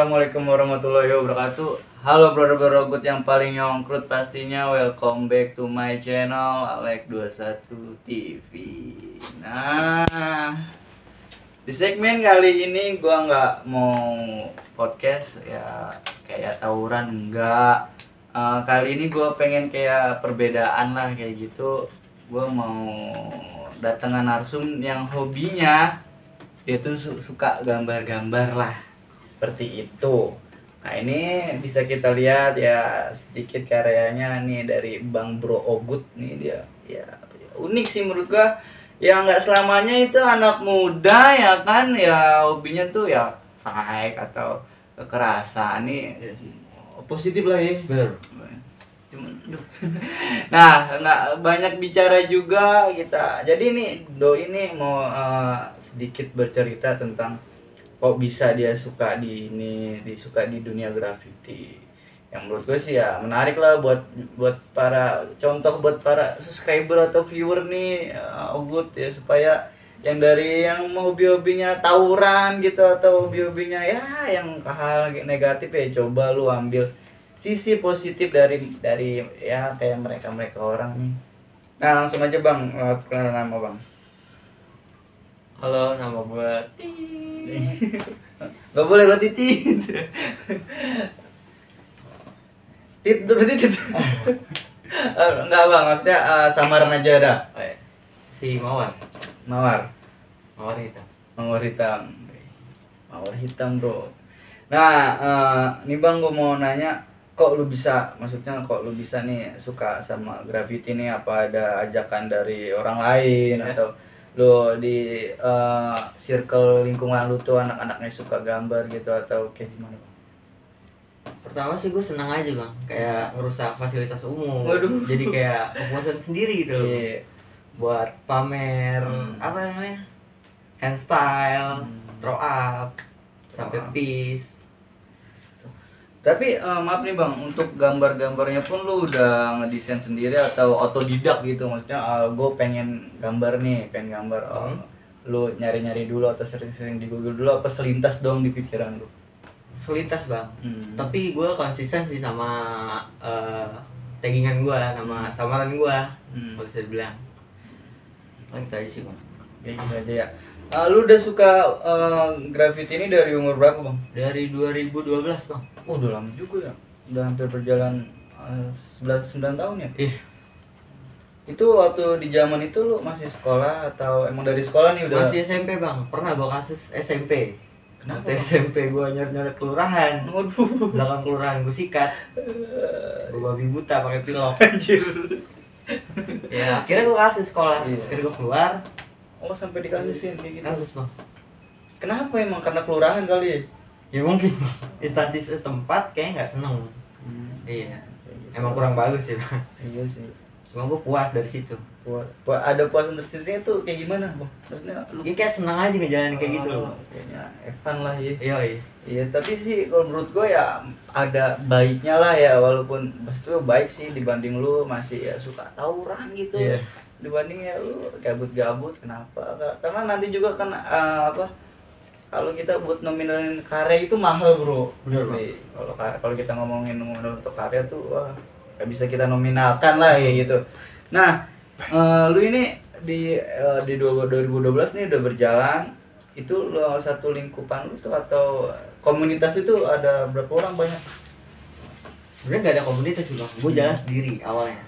Assalamualaikum warahmatullahi wabarakatuh. Halo brother-brother yang paling nyongkrut pastinya. Welcome back to my channel Alek21 TV. Nah, di segmen kali ini gua nggak mau podcast ya kayak tawuran, enggak. Kali ini gua pengen kayak perbedaan lah kayak gitu. Gua mau datangan narsum yang hobinya dia tuh suka gambar-gambar lah seperti itu. Nah ini bisa kita lihat ya sedikit karyanya nih dari Bang Bro Ogut nih. Dia ya unik sih menurut gua, ya nggak selamanya itu anak muda ya kan ya hobinya tuh ya fight atau kekerasan nih, positif lah ya. Bener. Nah nggak banyak bicara juga kita, jadi nih Do ini mau sedikit bercerita tentang kok bisa dia suka di suka di dunia graffiti. Yang menurut gue sih ya menarik lah buat para contoh, buat para subscriber atau viewer nih, Ogut ya, supaya yang dari yang hobi-hobinya tawuran gitu atau hobi-hobinya ya yang hal negatif ya coba lu ambil sisi positif dari ya kayak mereka orang nih. Nah langsung aja Bang, perkenalan nama Bang. Halo, nama gue Gak boleh berarti Tit. Tit berarti Tit. Enggak Bang, maksudnya samaran aja dah. si Mawar hitam. Mawar hitam. Mawar hitam bro. Nah nih Bang, gue mau nanya, kok lu bisa nih suka sama graffiti nih? Apa ada ajakan dari orang lain atau lu di circle lingkungan lu tuh anak-anaknya suka gambar gitu atau kayak gimana Bang? Pertama sih gue senang aja Bang, kayak ngerusak fasilitas umum. Waduh. Jadi kayak kepuasan sendiri gitu loh. Iya. Buat pamer apa namanya, handstyle, throw up, sampai peace. Tapi maaf nih Bang, untuk gambar-gambarnya pun lu udah ngedesain sendiri atau otodidak gitu? Maksudnya gue pengen gambar. Lu nyari-nyari dulu atau sering-sering di Google dulu, apa selintas dong di pikiran lu? Selintas Bang. Tapi gue konsisten sih sama taggingan gue, nama samaran gue, kalau bisa dibilang. Paling tadi sih Bang. Kayak gitu aja ya. Lu udah suka graffiti ini dari umur berapa Bang? Dari 2012 Bang. Oh udah lama juga ya, udah hampir berjalan 9 tahun ya? Iya. Itu waktu di zaman itu lu masih sekolah atau emang dari sekolah nih udah? Masih SMP Bang, pernah bawa kasus SMP. Kenapa Waktu SMP gue nyoret kelurahan. Waduh. Belakang kelurahan gue sikat. Gue babi buta pakai pilok. Anjir. Ya akhirnya gue kasih sekolah. Iya. Akhirnya gue keluar. Oh sampai dikasihin kayak gitu? Kasus Bang. Kenapa emang, karena kelurahan kali ya? Ya mungkin instansi setempat kayaknya nggak seneng. Iya. Emang kurang bagus sih Bang. Iya sih. Cuma gue puas dari situ. Ada puasan tersendiri tuh kayak gimana Bang? Maksudnya lu Ya kayak senang aja ngejalanin kayak gitu loh. kayaknya fun lah ya. Iya. Iya, tapi sih kalau menurut gue ya ada baiknya lah ya, walaupun maksudnya baik sih dibanding lu masih ya suka tawuran gitu. Iya. Dibanding ya lu gabut-gabut, kenapa? Karena nanti juga kan kalau kita buat nominalin karya itu mahal bro. Bener, Asli. Kalau kita ngomongin untuk karya tuh wah gak bisa kita nominalkan lah ya gitu. Nah lu ini di 2012 nih udah berjalan, itu lo satu lingkupan lu tuh atau komunitas itu ada berapa orang? Banyak? Sebenarnya nggak ada komunitas sih Bang. Gue jalan sendiri awalnya.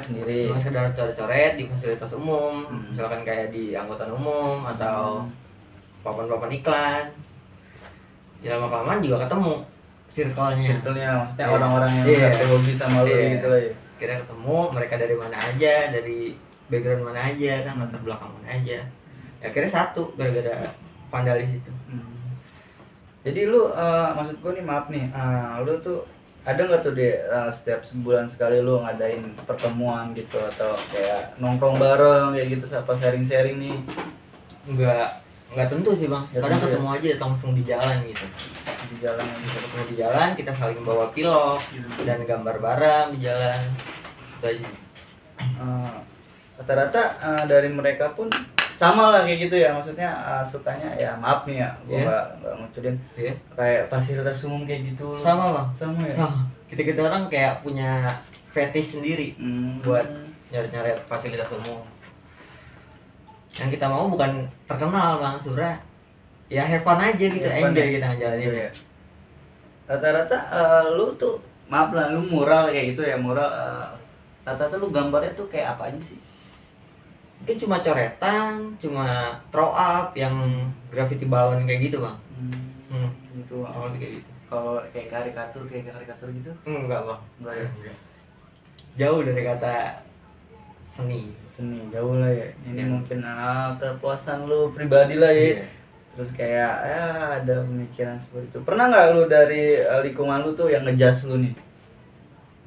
Sendiri. Cuma sekedar coret-coret di fasilitas umum, misalkan kayak di angkutan umum atau papan-papan iklan. Ya lama-kelamaan juga ketemu circle-nya, maksudnya Iya. orang-orang yang Iya. satu hobi sama lu Iya. gitu lah ya. Kira ketemu mereka dari mana aja, dari background mana aja, kan latar belakang mana aja. Ya akhirnya satu gara-gara vandalis itu. Jadi lu maksud gua nih, maaf nih, lu tuh ada nggak tuh di setiap sebulan sekali lu ngadain pertemuan gitu atau kayak nongkrong bareng kayak gitu, apa sharing-sharing nih? Nggak tentu sih Bang. Nggak Kadang tentu ya? ketemu aja langsung di jalan gitu. Di jalan Kita ketemu di jalan, kita saling bawa pilok dan gambar bareng di jalan. Itu aja. rata-rata dari mereka pun sama lah kayak gitu ya, maksudnya sukanya ya maaf nih ya, gua Iya. nggak nguculin Iya. kayak fasilitas umum kayak gitu. Sama bang. Sama ya. Sama. Kita orang kayak punya fetish sendiri buat nyari-nyari fasilitas umum. Yang kita mau bukan terkenal bang, sebenarnya ya have fun aja gitu, Have fun enjoy ya. kita ngejalanin ya. Rata-rata lu tuh maaf lah, lu mural kayak gitu ya, mural rata-rata lu gambarnya tuh kayak apa aja sih? Mungkin cuma coretan, cuma throw up yang graffiti balon kayak gitu bang. Gitu. Awalnya kayak gitu. Kalau kayak karikatur gitu? Enggak bang. Enggak ya. Jauh dari kata seni. Seni jauh lah ya. Ini Iya. mungkin kepuasan lu pribadi lah ya. Iya. Terus kayak ya ada pemikiran seperti itu. Pernah nggak lu dari lingkungan lu tuh yang ngejudge lu nih?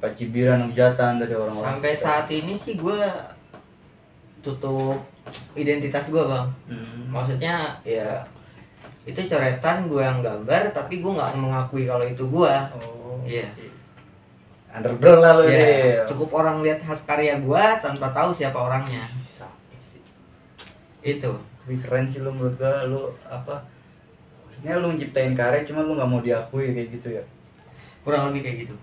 Pacibiran, hujatan dari orang-orang. Sampai saat ini sih gue tutup identitas gue bang. Maksudnya ya itu coretan gue yang gambar, tapi gue nggak mengakui kalau itu gue. Oh. Iya. Underground lah lu Ya, deh. cukup orang lihat hasil karya gue tanpa tahu siapa orangnya. Itu. Tapi keren sih lu menurut gua, lu apa? Maksudnya lu menciptain karya cuma lu nggak mau diakui kayak gitu ya. Kurang lebih kayak gitu.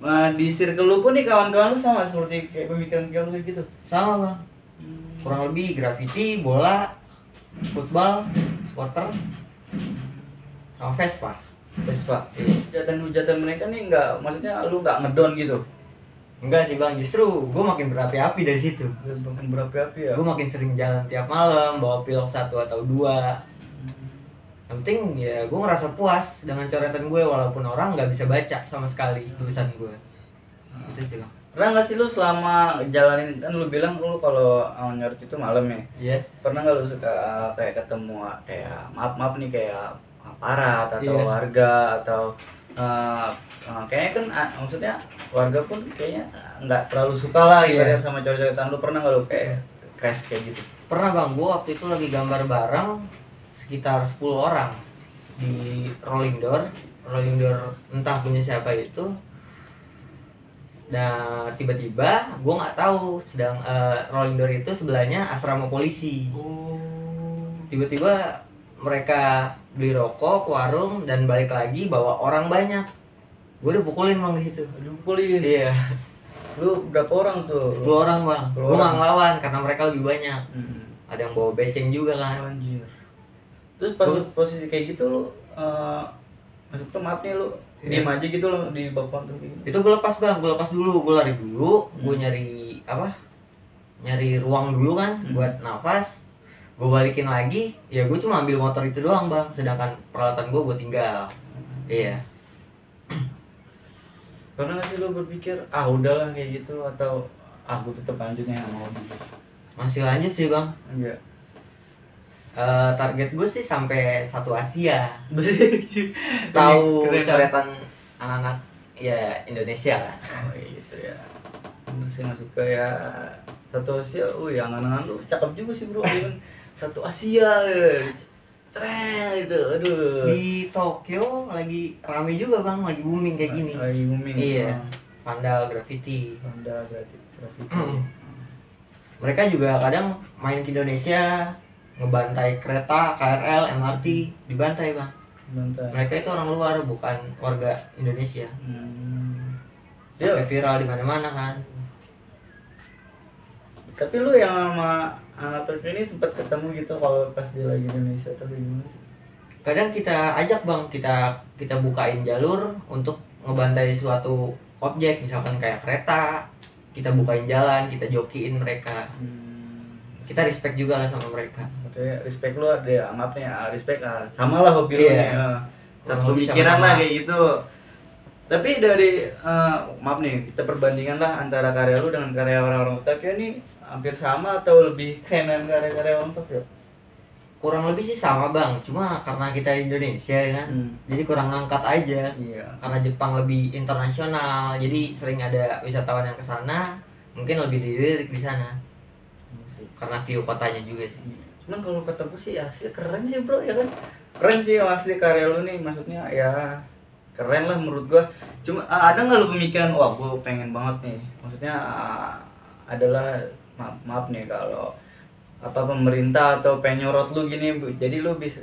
Nah, di circle lu pun nih kawan-kawan lu sama seperti kayak pemikiran kayak lu kayak gitu. Sama bang. Kurang lebih graffiti, bola, football, supporter, sama Vespa. Vespa. Hujatan-hujatan mereka nih nggak, maksudnya lu nggak ngedon gitu. Enggak sih bang, justru gue makin berapi-api dari situ. Makin berapi-api ya. Gue makin sering jalan tiap malam, bawa pilok 1 atau 2. Yang penting ya gue ngerasa puas dengan coretan gue, walaupun orang nggak bisa baca sama sekali tulisan gue. Itu sih bang. Pernah nggak sih lu selama jalanin, kan lu bilang lu kalau nyoret itu malam ya? Iya. Pernah nggak lu suka kayak ketemu kayak maaf nih kayak aparat atau Iya. warga atau kayaknya kan maksudnya warga pun kayaknya nggak terlalu suka lah Iya. ibaratnya sama coret-coretan lu. Pernah nggak lu kayak crash kayak gitu? Pernah bang, gue waktu itu lagi gambar bareng sekitar 10 orang di rolling door entah punya siapa itu. Nah tiba-tiba gue nggak tahu sedang rolling door itu sebelahnya asrama polisi. Tiba-tiba mereka beli rokok ke warung dan balik lagi bawa orang banyak. Gue udah pukulin bang di situ. Dipukulin. Iya. Lu berapa orang tuh? 10 orang bang. 10 Gue nggak orang. ngelawan karena mereka lebih banyak. Hmm. Ada yang bawa beceng juga kan. Anjir. Terus pas posisi kayak gitu lu maksudnya maaf nih lu Iya. diem aja gitu lo di bawah tuh kayak gitu. Itu gue lepas bang, gue lepas dulu, gue lari dulu, gue nyari apa? Nyari ruang dulu kan buat nafas. Gue balikin lagi, ya gue cuma ambil motor itu doang bang, sedangkan peralatan gue tinggal. Iya. Pernah nggak sih lu berpikir udahlah kayak gitu, atau aku tetap lanjutnya nggak mau gitu? Masih lanjut sih bang. Enggak. Target gue sih sampai satu Asia. Tahu Tahu coretan anak-anak ya Indonesia lah. Oh gitu ya. Bener sih masuk ke ya satu Asia. Yang angan lu cakep juga sih bro. Kan satu Asia. Tren itu. Aduh. Di Tokyo lagi rame juga bang, lagi booming kayak gini. Lagi booming. Iya. Vandal, graffiti. Honda graffiti. Mereka juga kadang main ke Indonesia, ngebantai kereta, KRL, MRT, dibantai bang. Bentar. Mereka itu orang luar, bukan warga Indonesia. Ya, Sampai viral di mana-mana kan. tapi lu yang sama anak Turki ini sempat ketemu gitu kalau pas dia lagi di Indonesia atau gimana sih? Kadang kita ajak bang, kita bukain jalur untuk ngebantai suatu objek, misalkan kayak kereta, kita bukain jalan, kita jokiin mereka. Kita respect juga lah sama mereka. Maksudnya respect lu ada maafnya respect sama lah hobi lu Iya. nih. Satu Kurang lebih pemikiran sama-sama. lah kayak gitu. Tapi dari maaf nih, kita perbandingan lah antara karya lu dengan karya orang-orang Tokyo ini hampir sama atau lebih keren dengan karya-karya orang Tokyo? Kurang lebih sih sama bang, cuma karena kita Indonesia kan, jadi kurang ngangkat aja. Iya. Karena Jepang lebih internasional, jadi sering ada wisatawan yang ke sana, mungkin lebih dilirik di sana. Karena view kotanya juga sih. Cuman kalau kata gue sih asli keren sih bro, ya kan? Keren sih asli karya lu nih, maksudnya ya keren lah menurut gua. Cuma ada nggak lu pemikiran, wah gua pengen banget nih, maksudnya adalah maaf nih kalau apa pemerintah atau penyorot lu gini, jadi lu bisa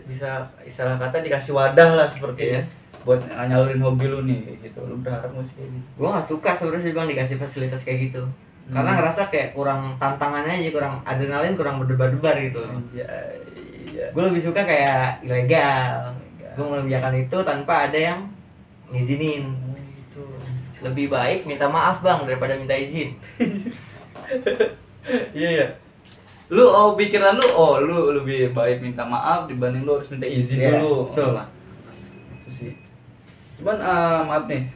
istilah kata dikasih wadah lah seperti Iya. buat nyalurin hobi lu nih kayak gitu. Lu berharap nggak sih kayak gitu? Gue nggak suka sebenarnya sih bang dikasih fasilitas kayak gitu. Karena ngerasa kayak kurang tantangannya aja, kurang adrenalin, kurang berdebar-debar gitu. Anjay, iya. Gue lebih suka kayak ilegal. Gue mengerjakan itu tanpa ada yang ngizinin. Gitu. Lebih baik minta maaf bang daripada minta izin. Iya ya. Lu pikiran lu lebih baik minta maaf dibanding lu harus minta izin Iya, dulu. betul bang. Itu sih. Cuman maaf nih.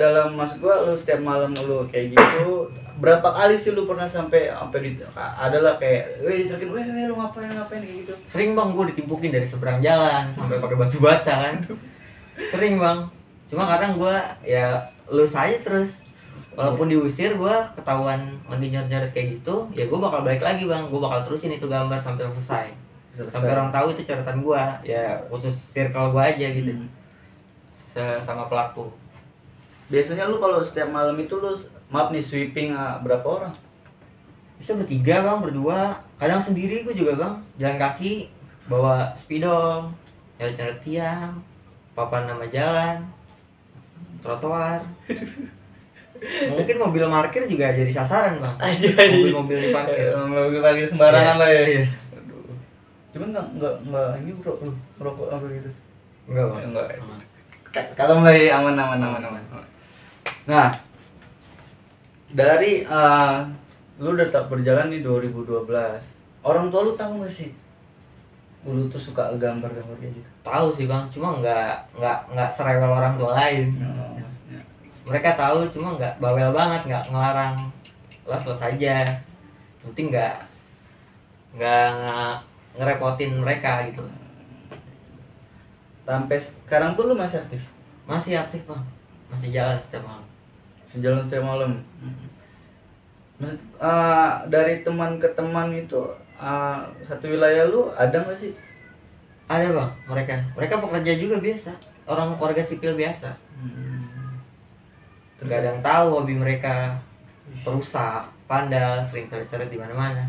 Dalam maksud gua lu setiap malam lu kayak gitu, berapa kali sih lu pernah sampai di adalah kayak diteriakin, weh lu ngapain kayak gitu. Sering bang gue ditimpukin dari seberang jalan sampai pakai batu bata kan. Sering bang. Cuma kadang gue ya lulus aja terus. Walaupun diusir gue ketahuan lagi nyoret kayak gitu, ya gue bakal balik lagi bang. Gue bakal terusin itu gambar sampai selesai. Sampai orang tahu itu coretan gue. Ya khusus circle gue aja gitu. Sama pelaku. Biasanya lu kalau setiap malam itu lu maaf nih sweeping berapa orang? Bisa bertiga bang, berdua. Kadang sendiri gue juga bang. Jalan kaki, bawa spidol, nyeret-nyeret tiang, papan nama jalan, trotoar. Mungkin mobil parkir juga jadi sasaran bang. Mobil-mobil di parkir. Mobil parkir sembarangan lah ya. Iya. Aduh. Cuman nggak ini bro, merokok apa gitu? Enggak bang. Enggak. Kalau mulai aman. Nah, dari lu udah tak berjalan di 2012. Orang tua lu tahu nggak sih? Lu tuh suka gambar-gambar kayak gitu. Tahu sih bang, cuma nggak serewel orang tua lain. Maksudnya. Mereka tahu cuma nggak bawel banget, nggak ngelarang. Los aja. Penting nggak ngerepotin mereka gitu. Sampai sekarang tuh lu masih aktif? Masih aktif bang, masih jalan setiap malam. Sejalan setiap malam. Maksud, dari teman ke teman itu satu wilayah lu ada nggak sih? Ada bang, mereka pekerja juga biasa, orang warga sipil biasa. Nggak ada yang tahu hobi mereka, perusak, pandal, sering coret-coret di mana-mana.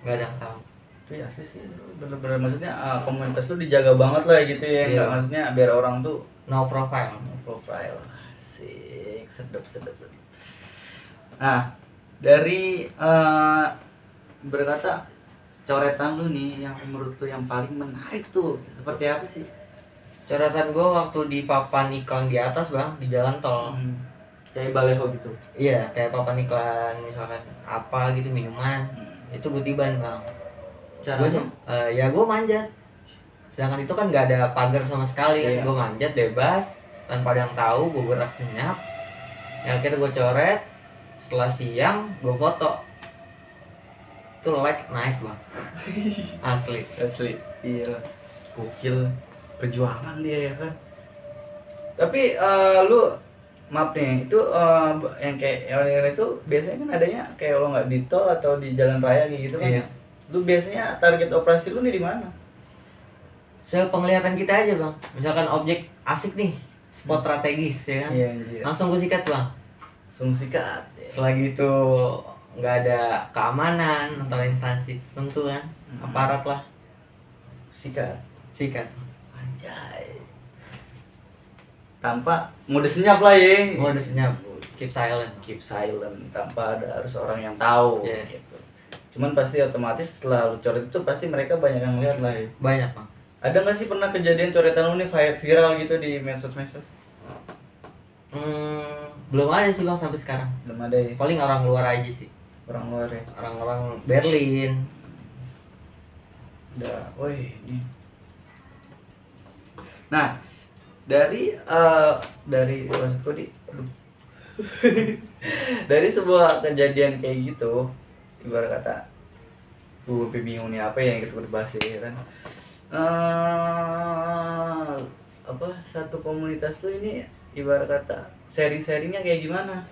Nggak ada yang tahu. Itu ya sih, bener-bener maksudnya komunitas lu dijaga banget lah gitu ya. Iya. Nggak, maksudnya biar orang tuh No profile. Asik, sedap. Nah, dari berkata coretan lu nih yang menurut lu yang paling menarik tuh seperti apa sih? Coretan gue waktu di papan iklan di atas bang, di jalan tol. Kayak baleho gitu. Iya, kayak papan iklan misalkan apa gitu minuman, itu gue tiban bang. Caranya? Gue manjat. Sedangkan itu kan nggak ada pagar sama sekali. Iya. Gue manjat bebas tanpa ada yang tahu, gue gerak senyap. Ya, akhirnya gue coret. Setelah siang gue foto. Itu like naik bang. Asli. Iya. Gokil. Perjuangan dia ya kan. Tapi lu maaf nih, itu yang kayak yang itu biasanya kan adanya kayak lo nggak di tol atau di jalan raya kayak gitu kan. Iya. Lu biasanya target operasi lu nih di mana? Sepenglihatan kita aja bang. Misalkan objek asik nih, spot strategis ya kan. Iya. Langsung gue sikat bang. Langsung sikat. Selagi itu nggak ada keamanan atau instansi tertentu kan, aparat lah, Sikat. sikat. Anjay. Tanpa mode senyap lah ya. Mode senyap, keep silent. Keep silent tanpa ada harus orang yang tahu. Yes. Gitu. Cuman pasti otomatis setelah lu coret itu pasti mereka banyak yang lihat lah ya. Banyak bang. Ada nggak sih pernah kejadian coretan lu nih viral gitu di medsos? Belum ada sih bang sampai sekarang. Belum ada ya. Paling orang luar aja sih. Orang luar ya. Orang-orang Berlin. Udah, woi ini. Nah, dari maksudku aduh. Dari sebuah kejadian kayak gitu, ibarat kata, gue bingung nih apa yang kita bahas ya kan. Apa satu komunitas tuh ini ibarat kata sharing-sharingnya kayak gimana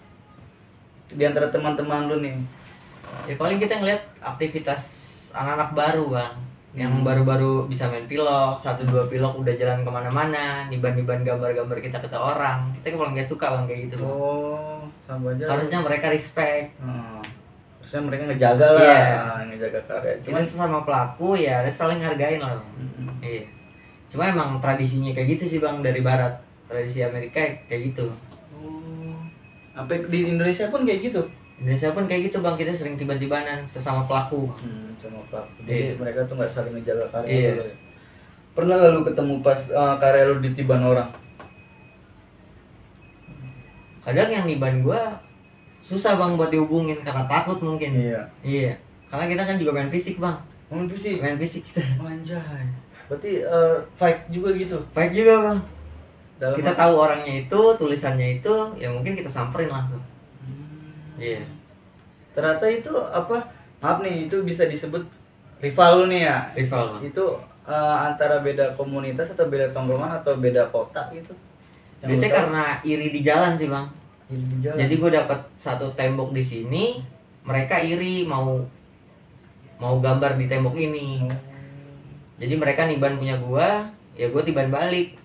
di antara teman-teman lu nih? Ya paling kita ngeliat aktivitas anak-anak baru bang, yang baru-baru bisa main pilok, 1-2 pilok udah jalan kemana-mana, niban-niban gambar-gambar kita ke orang. Kita paling gak suka bang kayak gitu. Oh, sama aja. Harusnya mereka respect. Maksudnya mereka ngejaga lah, Iya. ngejaga karya. Kita Cuman sesama pelaku ya harus saling hargain lah Bang. Iya. Cuma emang tradisinya kayak gitu sih Bang, dari barat. Tradisi Amerika kayak gitu. sampai di Indonesia pun kayak gitu. Indonesia pun kayak gitu Bang, kita sering tiba-tibanan sesama pelaku. Sama pelaku. Jadi mereka tuh nggak saling ngejaga karya. Iya. dulu ya. Pernah nggak lu ketemu pas karya lu ditiban orang? Kadang yang niban gua susah Bang buat dihubungin karena takut mungkin. Iya. Karena kita kan juga main fisik Bang. Main fisik. Main fisik kita. Anjay. Berarti fight juga gitu. Baik juga Bang. Kita Dalam tahu orangnya itu, tulisannya itu, ya mungkin kita samperin langsung. Iya. Ternyata itu apa? Maaf nih, itu bisa disebut rival lu nih ya. Rival Bang. Itu antara beda komunitas atau beda tongkrongan atau beda kota gitu. Yang Biasanya lu tahu? karena iri di jalan sih Bang. Iri di jalan. Jadi gue dapat satu tembok di sini, mereka iri mau gambar di tembok ini. Jadi mereka niban punya gua, ya gua tiban balik.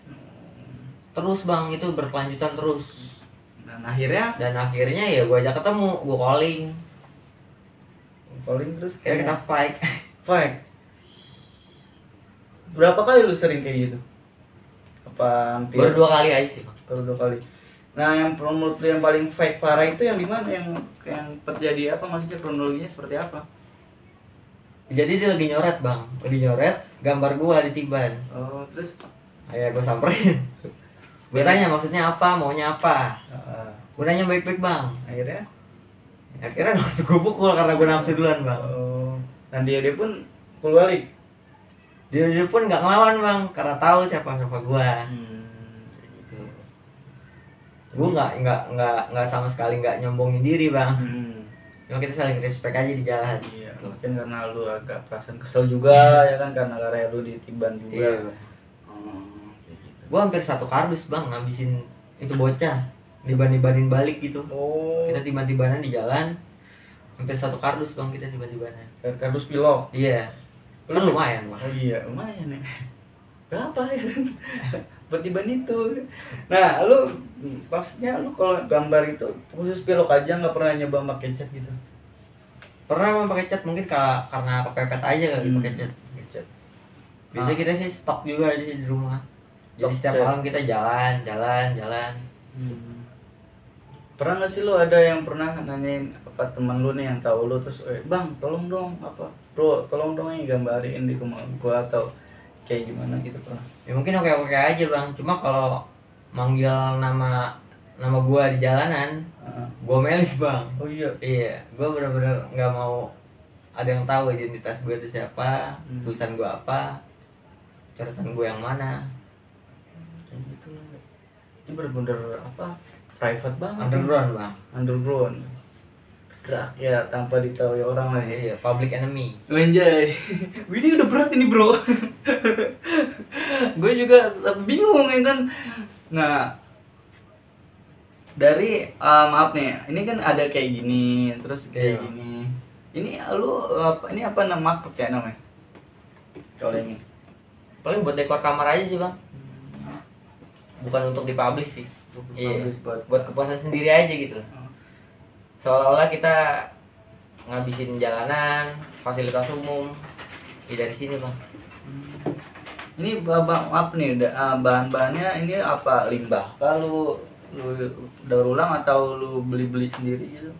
Terus Bang, itu berkelanjutan terus. Dan akhirnya ya gua ajak ketemu, gua calling. terus Kira kita fight. fight. Berapa kali lu sering kayak gitu? Apa hampir? Baru 2 kali aja sih Bang. Baru 2 kali. Nah, yang menurut lu yang paling fake parah itu yang di mana? Yang terjadi apa? Maksudnya kronologinya seperti apa? Jadi dia lagi nyoret Bang, lagi nyoret gambar gua di tiban. Oh, terus Ya gua samperin. Gua tanya maksudnya apa, maunya apa. Gua nanya baik-baik Bang. Akhirnya langsung gua pukul karena gua nafsu duluan Bang. Dan dia pun pukul balik. Dia pun nggak ngelawan Bang, karena tahu siapa gua. Gitu. Gua nggak sama sekali nggak nyombongin diri Bang. Cuma kita saling respect aja di jalan. Iya, mungkin karena lu agak perasaan kesel juga ya kan, karena karya lu ditiban juga. Iya. Kayak gitu. Gua hampir 1 kardus Bang ngabisin itu bocah, niban-nibanin balik gitu. Kita tiban-tibanan di jalan, hampir 1 kardus Bang kita tiban-tibanan. Kardus pilok. Iya. Kan lumayan Bang. Oh iya, lumayan ya. Berapa ya? Buat tiban itu. Nah, lu maksudnya lu kalau gambar itu khusus pilok aja, nggak pernah nyoba pakai cat gitu? Pernah Bang pakai cat, mungkin karena kepepet aja kali pakai cat. Biasanya kita sih stok juga aja di rumah. Jadi Stok setiap cat. malam kita jalan. Pernah nggak sih lu ada yang pernah nanyain apa teman lu nih yang tahu lu terus, bang tolong dong apa bro tolong dong ini gambarin di rumah gua atau kayak gimana gitu pernah? Ya mungkin oke aja Bang. Cuma kalau manggil nama gua di jalanan, gua melih Bang. Oh iya. Iya, gua benar-benar nggak mau ada yang tahu identitas gua itu siapa, tulisan gua apa, coretan gua yang mana. Kayak gitu. Itu bener-bener apa? Private banget. Underground Bang. Underground. Gerak ya tanpa diketahui orang lah ya. Iya, public enemy. Anjay. Ini udah berat ini bro. Gue juga bingung ya kan. Nah, dari maaf nih, ini kan ada kayak gini, terus kayak Iya. gini. Ini lu ini apa nama kayak namanya? Kalau ini. Paling buat dekor kamar aja sih Bang. Bukan untuk dipublish sih. Iya. Buat kepuasan sendiri aja gitu. Seolah-olah kita ngabisin jalanan, fasilitas umum. Ya dari sini Bang. Ini maaf nih, bahan-bahannya ini apa, limbah? Kalau lu daur ulang atau lu beli sendiri gitu?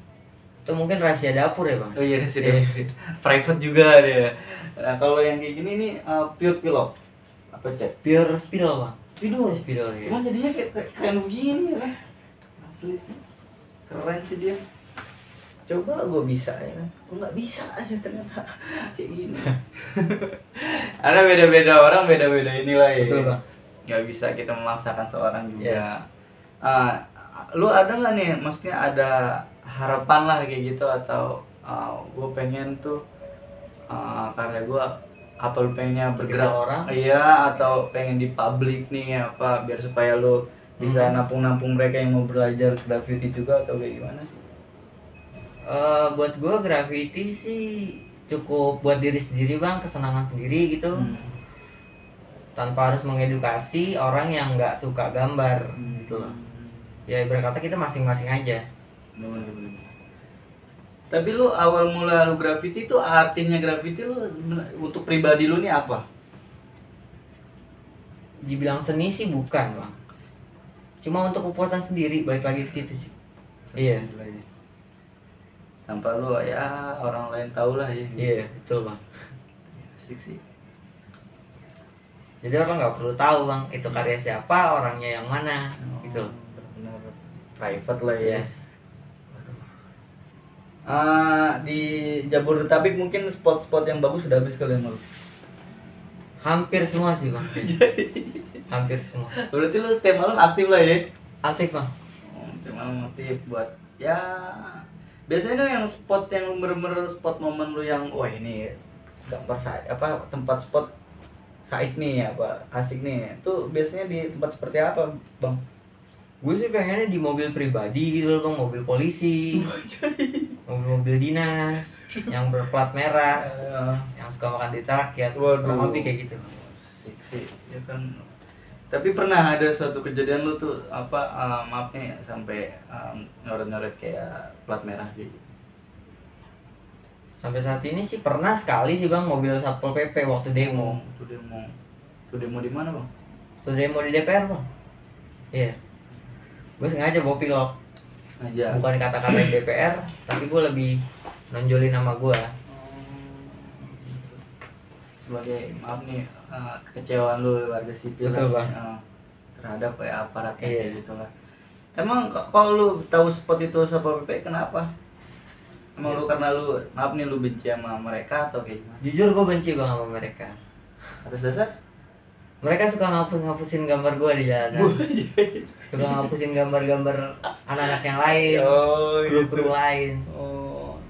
Itu mungkin rahasia dapur ya Bang. Oh iya, private juga ada. Nah, kalau yang kayak gini nih pure pilok apa cat? Pure spidol Bang. Spidol ya. Cuma jadinya kayak keren begini ya. Asli sih. Keren sih dia. Coba gue bisa ya kan. Gue nggak bisa aja ternyata kayak gini. Ada beda-beda orang, beda-beda inilah ya. Betul Bang. Nggak bisa kita memaksakan seorang juga. Lu ada nggak nih, maksudnya ada harapan lah kayak gitu atau gue pengen tuh karya gue apa lu pengennya bergerak orang? Iya, atau pengen di publik nih apa biar supaya lu bisa nampung mereka yang mau belajar graffiti juga atau kayak gimana sih? Buat gue graffiti sih cukup buat diri sendiri Bang, kesenangan sendiri gitu. Tanpa harus mengedukasi orang yang nggak suka gambar gitu loh. Ya berkata kita masing-masing aja. Tapi lu awal mula lu graffiti itu artinya graffiti lu untuk pribadi lu nih apa? Dibilang seni sih bukan bang, cuma untuk kepuasan sendiri, balik lagi ke situ sih. Iya. Tanpa lu ya orang lain tahu lah ya. Iya betul bang. Asik sih. Jadi orang nggak perlu tahu bang itu karya siapa, orangnya yang mana gitu. Benar private lah ya. Iya. Di Jabodetabek mungkin spot-spot yang bagus sudah habis kalian lu. Hampir semua sih bang. Hampir semua. Berarti lu tiap malam aktif lah ya? Aktif bang. Tiap malam aktif buat ya. Biasanya tuh yang spot yang bener-bener spot momen lu yang wah ini gambar saya apa tempat spot saik nih apa asik nih. Itu biasanya di tempat seperti apa, Bang? Gue sih pengennya di mobil pribadi gitu loh bang, mobil polisi, mobil dinas, yang berplat merah, yang suka makan di rakyat. Waduh. Kurang lebih kayak gitu. Asik sih, ya kan. Tapi pernah ada suatu kejadian lu tuh apa maaf nih sampai nyoret-nyoret kayak plat merah gitu. Sampai saat ini sih pernah sekali sih bang, mobil Satpol PP waktu demo. Itu demo di mana, Bang? Waktu demo di DPR bang. Iya. Gue sengaja bawa pilok. Aja. Bukan kata-kata DPR, tapi gue lebih nonjolin nama gue. Sebagai maaf nih kekecewaan lu warga sipil. Betul, lah, Bang. terhadap ya aparat Iya. kayak gitulah. Emang kalau lu tahu spot itu Satpol PP kenapa? Emang lu karena lu maaf nih lu benci sama mereka atau kayak gimana? Jujur gue benci bang sama mereka. Atas dasar? Mereka suka ngapusin gambar gue di jalanan. Suka ngapusin gambar-gambar anak-anak yang lain, kru-kru lain. Oh,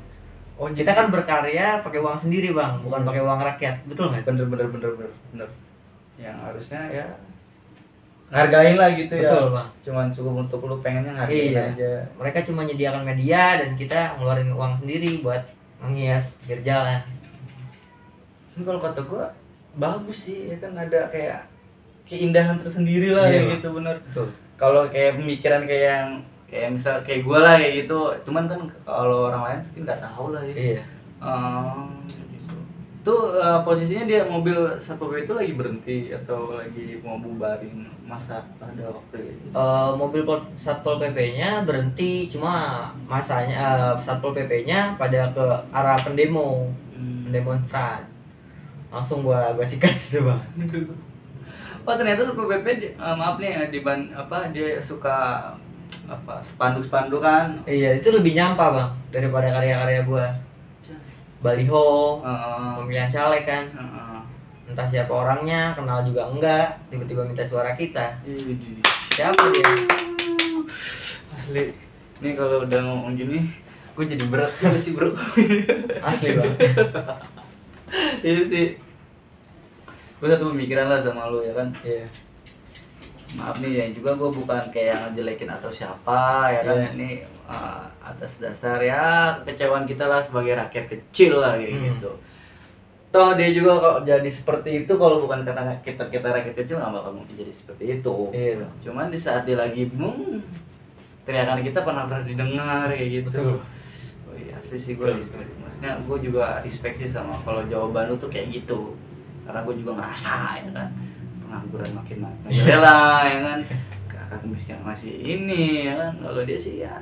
Kita kan berkarya pakai uang sendiri bang, bukan pakai uang rakyat, betul nggak? bener. Yang harusnya ya ngargain lah gitu ya. Betul bang. Cuman cukup untuk lu pengennya ngargain Iya. aja. Mereka cuma menyediakan media dan kita ngeluarin uang sendiri buat menghias pinggir jalan. Ini kalau kata gua bagus sih ya kan ada kayak keindahan tersendiri lah Iya, ya gitu bener. Betul. Kalau kayak pemikiran kayak yang kayak misal kayak gua lah kayak gitu, cuman kan kalau orang lain mungkin nggak tahu lah ya. Iya. Gitu. Tuh posisinya dia mobil Satpol PP itu lagi berhenti atau lagi mau bubarin masa pada waktu itu? Satpol PP-nya berhenti, cuma masanya Satpol PP-nya pada ke arah pendemo, pendemonstran. Langsung gua sikat situ bang. Oh ternyata Satpol PP maaf nih dia suka apa spanduk kan? Iya itu lebih nyampah bang daripada karya-karya gua. Baliho, pemilihan caleg kan. Entah siapa orangnya, kenal juga enggak, tiba-tiba minta suara kita. Siapa dia? Asli. Nih kalau udah ngomong gini, gue jadi berat juga sih bro. Asli bang. Iya sih. Gue satu pemikiran lah sama lu ya kan. Iya. Maaf nih ya juga gue bukan kayak ngejelekin atau siapa ya kan. Iya. Ini atas dasar ya kekecewaan kita lah sebagai rakyat kecil lah kayak gitu. Toh dia juga kalau jadi seperti itu kalau bukan karena kita rakyat kecil nggak bakal mungkin jadi seperti itu. Iya. Cuman di saat dia lagi teriakan kita pernah didengar kayak gitu. Betul. Oh iya asli sih gue maksudnya gue juga respect sih sama kalau jawaban lu tuh kayak gitu karena gue juga ngerasa ya kan pengangguran makin lah ya kan kakak miskin masih ini ya kan kalau dia sih ya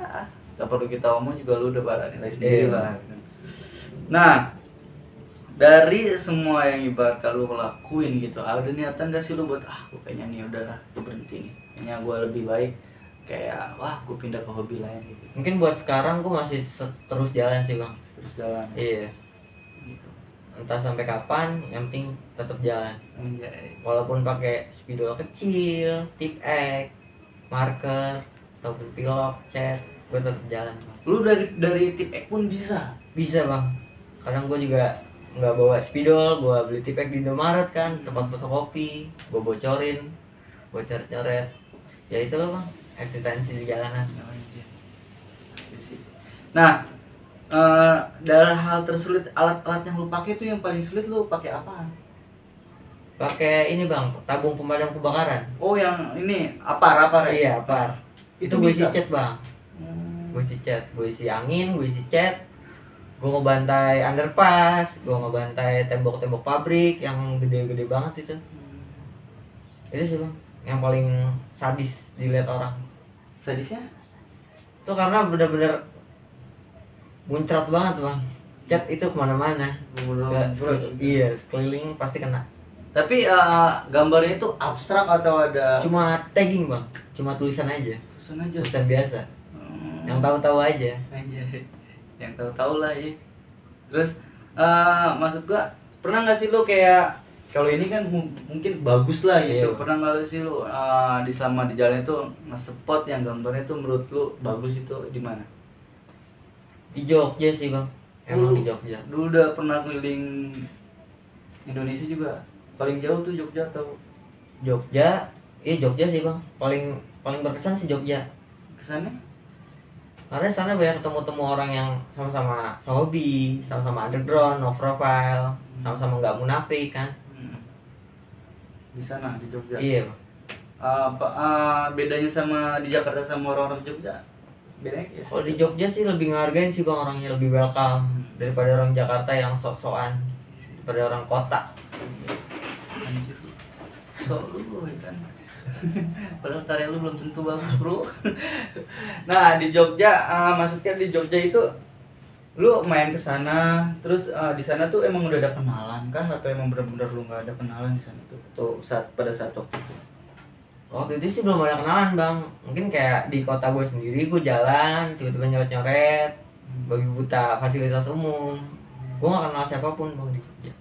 gak perlu kita omong juga lu udah pada nilai sendiri lah. Nah dari semua yang ibarat lu ngelakuin gitu ada niatan gak sih lu buat gue kayaknya nih udahlah gue berhenti nih kayaknya gue lebih baik kayak gue pindah ke hobi lain gitu. Mungkin buat sekarang gue masih terus jalan sih bang. Terus jalan. Iya. Gitu. Entah sampai kapan, yang penting tetap jalan. Anjay. Walaupun pakai spidol kecil, tip X, marker, ataupun pilok, cat, gue tetap jalan bang. Lu dari tip X pun bisa? Bisa bang. Kadang gue juga nggak bawa spidol, gue beli tip X di Indomaret kan, tempat fotokopi, gue bocorin, gue coret-coret. Ya itu loh bang, eksistensi di jalanan. Nah, dari hal tersulit alat-alat yang lu pakai itu yang paling sulit lu pakai apa? Pakai ini bang, tabung pemadam kebakaran. Oh yang ini apar ya? Iya apar. Itu gue isi bisa? cat bang. Gue isi cat, gue isi angin, gue isi cat. Gue ngebantai underpass, gue ngebantai tembok-tembok pabrik yang gede-gede banget itu. Itu sih bang, yang paling sadis dilihat orang. Sadisnya? Itu karena bener-bener muncrat banget bang. Cat itu kemana-mana. Iya, sekeliling pasti kena. Tapi gambarnya itu abstrak atau ada? Cuma tagging bang, cuma tulisan aja. Tulisan biasa. Yang tahu-tahu aja. Yang tahu-tahu lah ya. Terus maksud gua pernah nggak sih lo kayak kalau ini kan mungkin bagus lah gitu. Iya. Pernah nggak sih lo di selama di jalan itu nge-spot yang gambarnya itu menurut lo bagus itu di mana? Di Jogja sih bang. Emang di Jogja. Dulu udah pernah keliling Indonesia juga. Paling jauh tuh Jogja atau? Jogja, Jogja sih bang. Paling berkesan sih Jogja. Kesannya? Karena di sana banyak ketemu orang yang sama-sama hobi, sama-sama underground, no profile, sama-sama nggak munafik kan. Di sana di Jogja. Iya bang. Bedanya sama di Jakarta sama orang-orang Jogja? Bedanya ya? Kalau di Jogja sih lebih ngehargain sih bang, orangnya lebih welcome daripada orang Jakarta yang sok-sokan, daripada orang kota. Anjir. Sok lu kan. Padahal karya lu belum tentu bagus, bro. Nah, di Jogja maksudnya di Jogja itu lu main ke sana, terus di sana tuh emang udah ada kenalan kah atau emang benar-benar lu nggak ada kenalan di sana tuh? Atau pada saat waktu itu? Waktu itu sih belum ada kenalan bang. Mungkin kayak di kota gue sendiri, gue jalan tiba-tiba nyoret-nyoret, bagi buta fasilitas umum. Gue gak kenal siapapun bang di Jogja.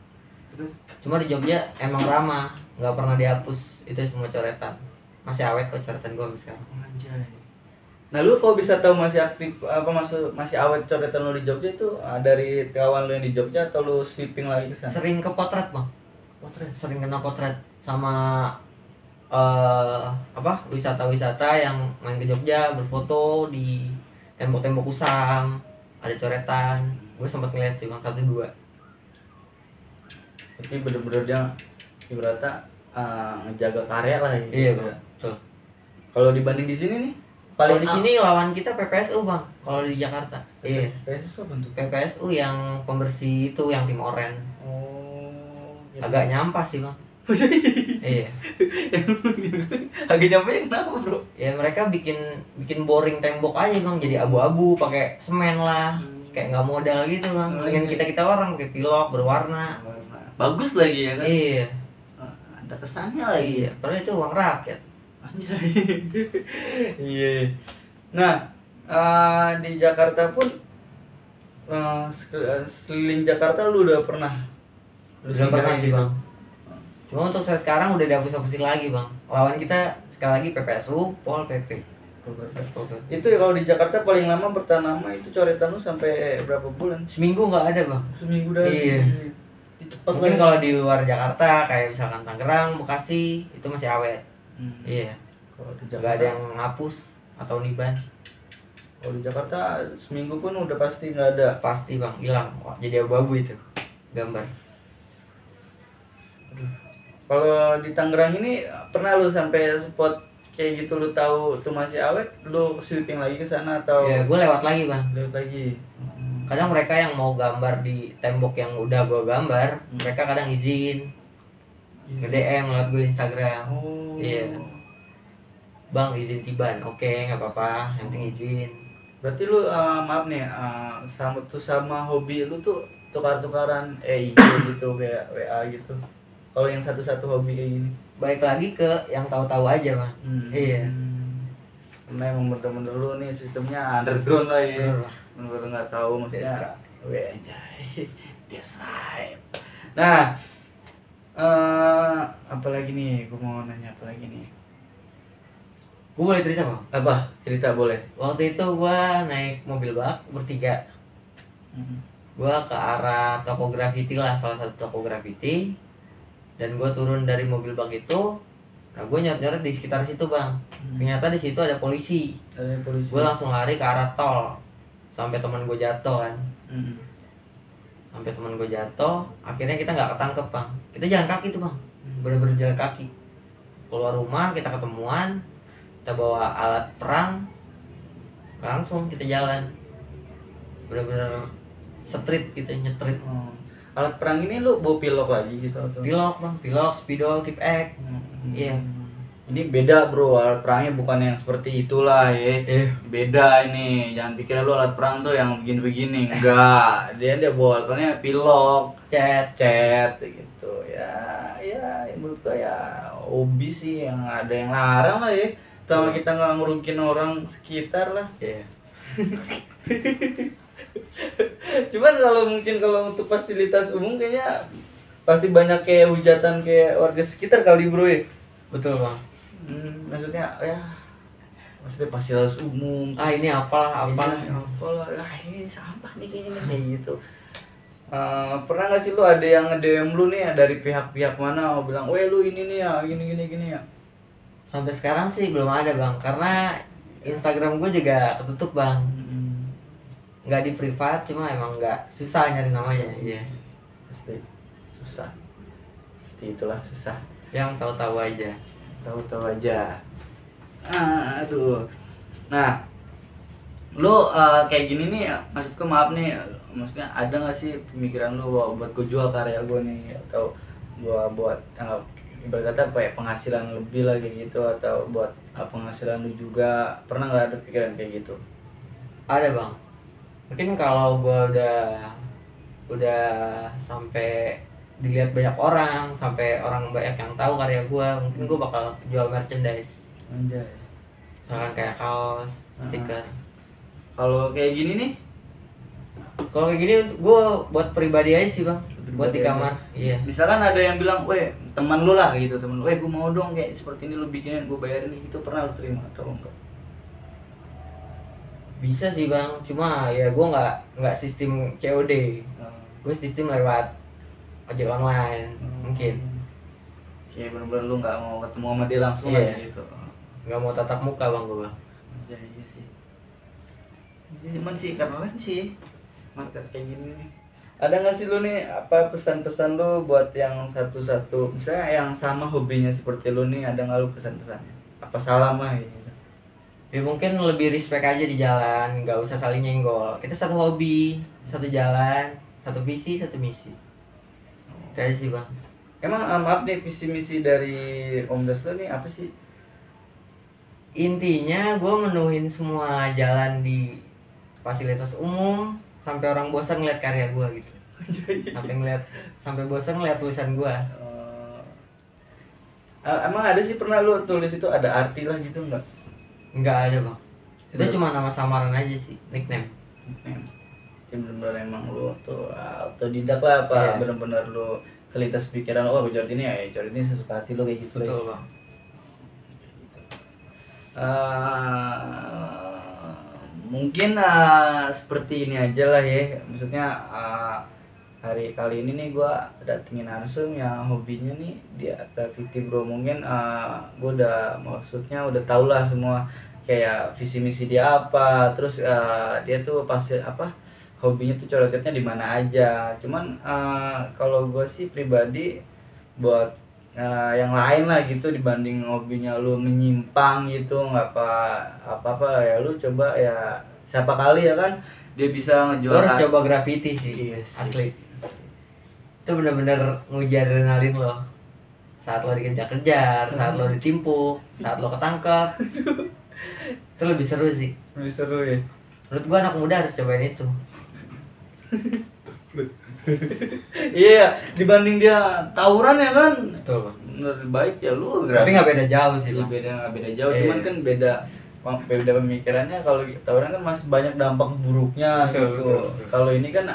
Terus Cuma di Jogja emang ramah, nggak pernah dihapus itu semua coretan. Masih awet kok coretan gue sampai sekarang. anjay. Nah, lu kok bisa tahu masih aktif masih awet coretan lu di Jogja itu dari kawan lu yang di Jogja atau lu sweeping lagi ke sana? Sering ke potret bang, Potret. sering kena potret sama wisata-wisata yang main ke Jogja berfoto di tembok-tembok usang, ada coretan. Gue sempat ngeliat sih bang, 1-2. Tapi bener-bener dia ibaratnya ngejaga karya lah ya. Iya bang, betul. Kalau dibanding di sini nih, Kalau di sini lawan kita PPSU bang, kalau di Jakarta. Iya. PSU apa tuh? PPSU yang pembersih itu, yang tim oren. Oh, gitu. Agak nyampah sih bang. Iya. Agak nyampe kenapa, bro? Ya mereka bikin boring tembok aja bang, jadi abu-abu, pakai semen lah, kayak nggak modal gitu bang. Dengan kita orang pakai pilok berwarna. Bagus lagi ya kan? Iya. Ada kesannya lagi. Iya. Padahal itu uang rakyat. Anjay. Iya. Nah, di Jakarta pun seliling Jakarta lu udah pernah? Udah pernah sih bang. Cuma untuk saya sekarang udah dihapus-hapusin lagi bang. Lawan kita sekali lagi PPSU, Pol PP. Itu ya kalau di Jakarta paling lama bertahan lama itu coretan lu sampai berapa bulan? Seminggu nggak ada bang. Seminggu dah. Iya. Cepet Mungkin lah. kalau di luar Jakarta kayak misalkan Tangerang, Bekasi itu masih awet. Iya. Kalau di Nggak Jakarta ada yang ngapus atau niban. Kalau di Jakarta seminggu pun udah pasti nggak ada. Pasti bang, hilang. Wah, jadi abu-abu itu gambar. Kalau di Tangerang ini pernah lu sampai spot kayak gitu lu tahu tuh masih awet, lu sweeping lagi ke sana atau? Ya, gue lewat lagi bang. Lewat lagi. Kadang mereka yang mau gambar di tembok yang udah gue gambar, mereka kadang izin ke DM lewat gue Instagram. Oh. Iya. Bang izin tiban, oke nggak apa-apa, yang penting izin. Berarti lu maaf nih, sama hobi lu tuh tukar-tukaran IG gitu kayak WA gitu. Kalau yang satu-satu hobi kayak gini. Balik lagi ke yang tahu-tahu aja mah. Iya. Karena emang bener-bener lu nih sistemnya underground lah ya. Bener lah. Bener-bener nggak tahu maksudnya. Anjay. That's right. Nah, apalagi nih? Gue mau nanya apa lagi nih? Gue boleh cerita bang? Apa? Cerita boleh. Waktu itu gue naik mobil bak bertiga. Gue ke arah toko graffiti lah, salah satu toko graffiti. Dan gue turun dari mobil bak itu. Nah gue nyoret-nyoret di sekitar situ bang. Ternyata di situ ada polisi. Gue langsung lari ke arah tol. Sampai teman gue jatuh kan. Sampai teman gue jatuh. Akhirnya kita nggak ketangkep bang. Kita jalan kaki tuh bang. Bener-bener jalan kaki. Keluar rumah kita ketemuan. Kita bawa alat perang, langsung kita jalan. Bener-bener street gitu, nyetrit. Alat perang ini lu bawa pilok lagi gitu atau? Pilok bang, pilok, spidol, tip X. Iya. Ini beda bro, alat perangnya bukan yang seperti itulah ya. Beda ini, jangan pikir lu alat perang tuh yang begini-begini. Enggak, dia bawa alat perangnya pilok, cat gitu ya. Ya menurut gua ya hobi sih, yang ada yang larang lah ya. Sama kita nggak ngerugiin orang sekitar lah. Cuman kalau untuk fasilitas umum kayaknya pasti banyak kayak hujatan kayak warga sekitar kali bro ya. Betul bang. Maksudnya ya, maksudnya fasilitas umum. Ini apalah. Ini sampah nih kayaknya kayak gitu. Pernah nggak sih lu ada yang nge-DM lu nih dari pihak-pihak mana bilang, "Weh lu ini nih ya, gini ya." Sampai sekarang sih belum ada bang, karena Instagram gue juga ketutup bang. Nggak di privat, cuma emang nggak susah nyari namanya. Iya. Pasti susah. Seperti itulah susah. Yang tahu-tahu aja. Aduh. Nah, lu kayak gini nih, maksudku maaf nih, maksudnya ada nggak sih pemikiran lu buat gue jual karya gue nih, atau gua buat ibarat kata apa ya, penghasilan lebih lah kayak gitu, atau buat penghasilan lu juga, pernah nggak ada pikiran kayak gitu? Ada bang. Mungkin kalau gua udah sampai dilihat banyak orang, sampai orang banyak yang tahu karya gua, mungkin gua bakal jual merchandise. Anjay. Misalkan kayak kaos, stiker. Kalau kayak gini nih? Kalau kayak gini gua buat pribadi aja sih bang, buat di kamar. Iya. Misalkan ada yang bilang, "Weh, teman lu lah gitu, teman lu, weh gua mau dong kayak seperti ini lu bikinin, gua bayarin," gitu, pernah lu terima atau enggak? Bisa sih bang, cuma ya gua nggak sistem COD. Gua sistem lewat ojek online mungkin. Kayak bener-bener lu nggak mau ketemu sama dia langsung Iya. aja gitu. Nggak mau tatap muka bang gua. Iya sih. Cuman sih keren sih market kayak gini nih. Ada nggak sih lu nih apa pesan-pesan lu buat yang satu-satu, misalnya yang sama hobinya seperti lu nih, ada nggak lu pesan-pesannya? Apa salah mah gitu? Ya mungkin lebih respect aja di jalan, nggak usah saling nyenggol. Kita satu hobi, satu jalan, satu visi, satu misi. Kayak sih bang. Emang maaf nih, visi misi dari Om Daslo nih apa sih? Intinya gue menuhin semua jalan di fasilitas umum sampai orang bosan ngeliat karya gue gitu. sampai bosan ngeliat tulisan gue. Emang ada sih, pernah lu tulis itu ada arti lah gitu nggak? Nggak ada bang. Itu cuma nama samaran aja sih, nickname. Ya bener-bener emang lu tuh autodidak lah apa? Iya. Bener-bener lu selintas pikiran, oh coret ini ya, coret ini sesuka hati lu kayak gitu. Betul bang. Mungkin seperti ini aja lah ya, maksudnya hari kali ini nih gue datengin Arsum yang hobinya nih dia graffiti bro. Mungkin gue maksudnya udah tau lah semua kayak visi misi dia apa, terus dia tuh pasti apa hobinya tuh coret-coretnya di mana aja. Cuman kalau gue sih pribadi buat yang lain lah gitu, dibanding hobinya lu menyimpang gitu, nggak apa-apa ya, lu coba ya, siapa kali ya kan dia bisa ngejual. Lo harus coba graffiti sih. Yes, asli. Itu bener-bener nguji adrenalin lo. Saat lo dikejar-kejar, saat lo ditimpuk, saat lo ketangkep. Itu lebih seru sih. Lebih seru ya. Menurut gua anak muda harus cobain itu. Iya, dibanding dia tawuran ya kan. Betul. Lebih baik ya lu Tapi nggak beda jauh sih bang. nggak beda jauh, cuman kan beda pemikirannya. Kalau tawuran kan masih banyak dampak buruknya. Betul, gitu. betul. Kalau ini kan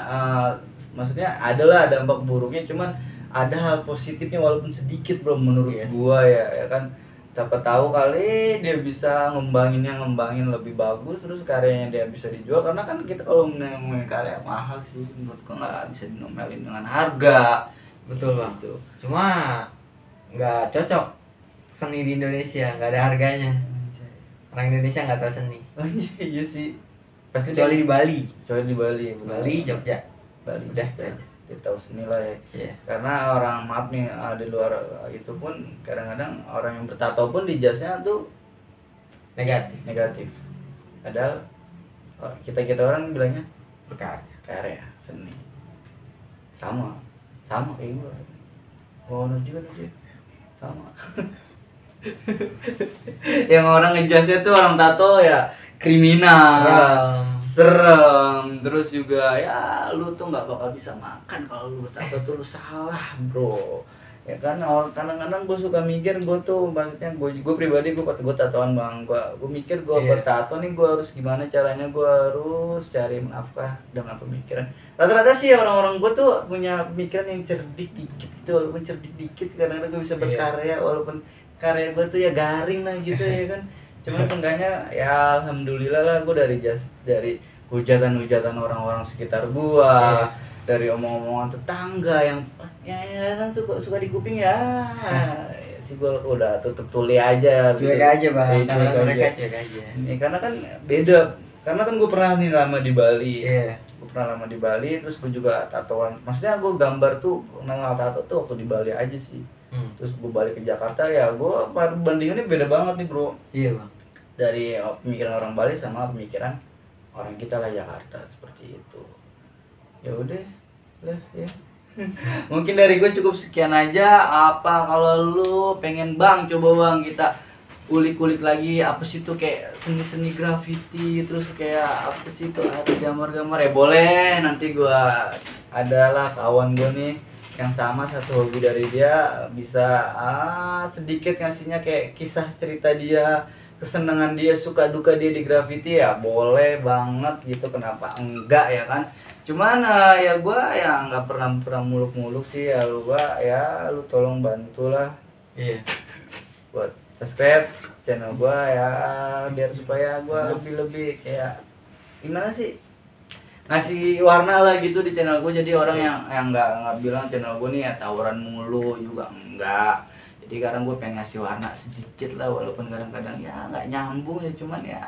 maksudnya adalah dampak buruknya, cuman ada hal positifnya walaupun sedikit bro menurut gua ya kan. Siapa tahu kali dia bisa ngembangin lebih bagus, terus karyanya dia bisa dijual. Karena kan kita kalau ngomongin karya mahal sih, menurut gua nggak bisa dinomelin dengan harga. Betul bang. Gitu. Cuma nggak cocok seni di Indonesia, nggak ada harganya. Orang Indonesia nggak tahu seni. Iya sih. Pasti Kecuali di Bali. Bali, Jogja. Bali Udah. Dia tahu seni lah ya. Iya. Karena orang maaf nih di luar itu pun kadang-kadang orang yang bertato pun di jasnya tuh Negatif. negatif. Padahal kita orang bilangnya Berkarya. karya. seni. Sama kayak gue. Oh, juga dia sama. Yang orang ngejasnya tuh orang tato ya kriminal, serem. Terus juga ya lu tuh nggak bakal bisa makan kalau lu tato tuh lu salah bro. Ya kan kadang-kadang gue suka mikir, gue tuh maksudnya gue pribadi gue tatoan bang, gue mikir gue bertato nih gue harus gimana caranya, gue harus cari nafkah dengan pemikiran. Rata-rata sih orang-orang gue tuh punya pemikiran yang cerdik dikit gitu, walaupun cerdik dikit kadang-kadang gue bisa berkarya walaupun karya gue tuh ya garing lah gitu ya kan. Cuman seenggaknya ya alhamdulillah lah gue dari hujatan-hujatan orang-orang sekitar gue, dari omong-omongan tetangga yang kan suka di kuping ya sih gue udah tutup tuli aja cuek gitu. Aja bang, cuek mereka aja. cuek aja Ini karena kan beda, karena kan gue pernah nih lama di Bali. Gue pernah lama di Bali, terus gue juga tatoan, maksudnya gue gambar tuh mengenal tato tuh waktu di Bali aja sih. Terus gue balik ke Jakarta ya gue bandingannya beda banget nih bro. Iya bang, dari pemikiran orang Bali sama pemikiran orang kita lah Jakarta, seperti itu. Ya udah lah ya. Mungkin dari gue cukup sekian aja. Apa kalau lu pengen bang, coba bang kita ulik-ulik lagi apa sih tuh kayak seni-seni graffiti, terus kayak apa sih tuh ada gambar-gambar ya boleh. Nanti gue adalah kawan gue nih yang sama satu hobi dari dia, bisa sedikit ngasihnya kayak kisah cerita dia, kesenangan dia, suka duka dia di graffiti ya boleh banget gitu, kenapa enggak ya kan. Cuman ya gue ya nggak pernah muluk-muluk sih ya, lu tolong bantulah buat subscribe channel gue ya, biar supaya gue lebih kayak gimana sih, ngasih warna lah gitu di channel gue. Jadi orang yang nggak bilang channel gue nih ya tawuran mulu juga enggak. Jadi kadang gue pengen ngasih warna sedikit lah, walaupun kadang-kadang ya nggak nyambung ya, cuman ya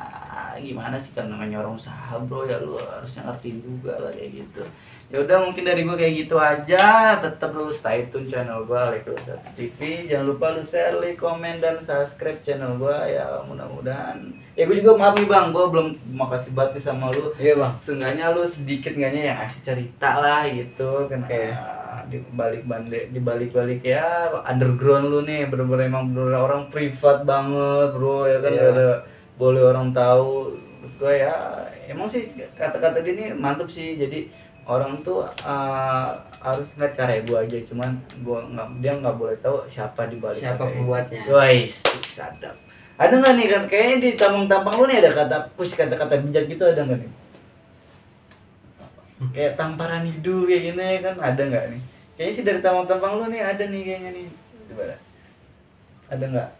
gimana sih, karena namanya orang usaha bro ya, lu harusnya ngerti juga lah kayak gitu. Ya udah mungkin dari gue kayak gitu aja. Tetap lu stay tune channel gue Alek 21 TV. Jangan lupa lu share, like, komen, dan subscribe channel gue ya, mudah-mudahan. Ya gue juga maaf nih bang, gue belum makasih banget sama lu. Iya bang, Seenggaknya lu sedikit enggaknya yang ngasih cerita lah gitu, karena di balik ya underground lu nih bener-bener emang bener orang privat banget bro ya kan. Gak ada boleh orang tahu. Gue ya emang sih kata-kata dia nih mantep sih, jadi orang tuh harus ngeliat karya gue aja, cuman dia nggak boleh tahu siapa di balik, siapa pembuatnya. guys sadap. Ada nggak nih kan kayaknya di tampang-tampang lu nih ada kata-kata bijak gitu, ada nggak nih? Kayak tamparan hidup kayak gini kan, ada nggak nih? Kayaknya sih dari tampang-tampang lu nih ada nih kayaknya nih. Gimana? Ada nggak?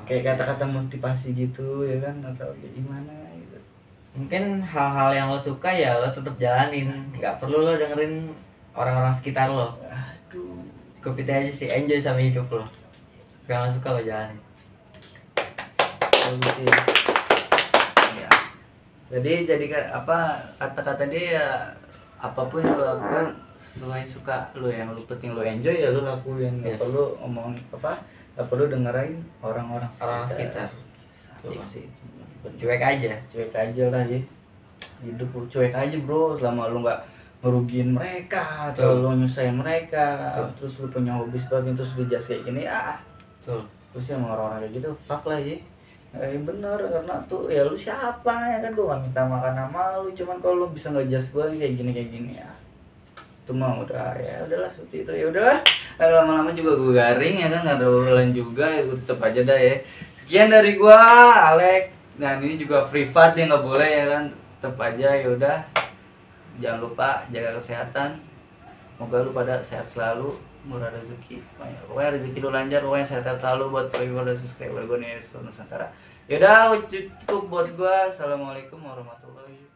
Kayak kata-kata motivasi gitu ya kan, atau kayak gimana gitu. Mungkin hal-hal yang lo suka ya lo tetap jalanin, nggak perlu lo dengerin orang-orang sekitar lo. Aduh, Cukup itu aja sih, enjoy sama hidup lo. Kalau suka lo jalanin. Ya. Jadi apa kata-kata dia ya, apapun yang lo lakukan sesuai suka lo, yang lo penting lo enjoy ya lo lakuin. Nggak perlu omong apa, nggak perlu dengerin orang-orang sekitar. Sih. Cuek aja lah ya, hidup lu cuek aja bro, selama lu nggak ngerugiin mereka atau lu nyusahin mereka. Terus lu punya hobi seperti itu, terus dijudge kayak gini terus yang orang-orang kayak gitu fuck lah ya. Bener, karena tuh ya lu siapa ya kan, gua gak minta makan sama lu, cuman kalau lu bisa ngejudge gua kayak gini ya itu mah udah ya udahlah seperti itu. Ya udahlah, lama-lama juga gua garing ya kan, gak ada urulan juga ya, gua tutup aja dah ya. Sekian dari gua Alek. Nah ini juga privat ya, nggak boleh ya kan, tetap aja. Ya udah, jangan lupa jaga kesehatan, semoga lu pada sehat selalu, murah rezeki, pokoknya rezeki lu lancar, pokoknya sehat selalu buat follower dan subscriber gue nih di seluruh Nusantara. Yaudah cukup buat gua. Assalamualaikum warahmatullahi wabarakatuh.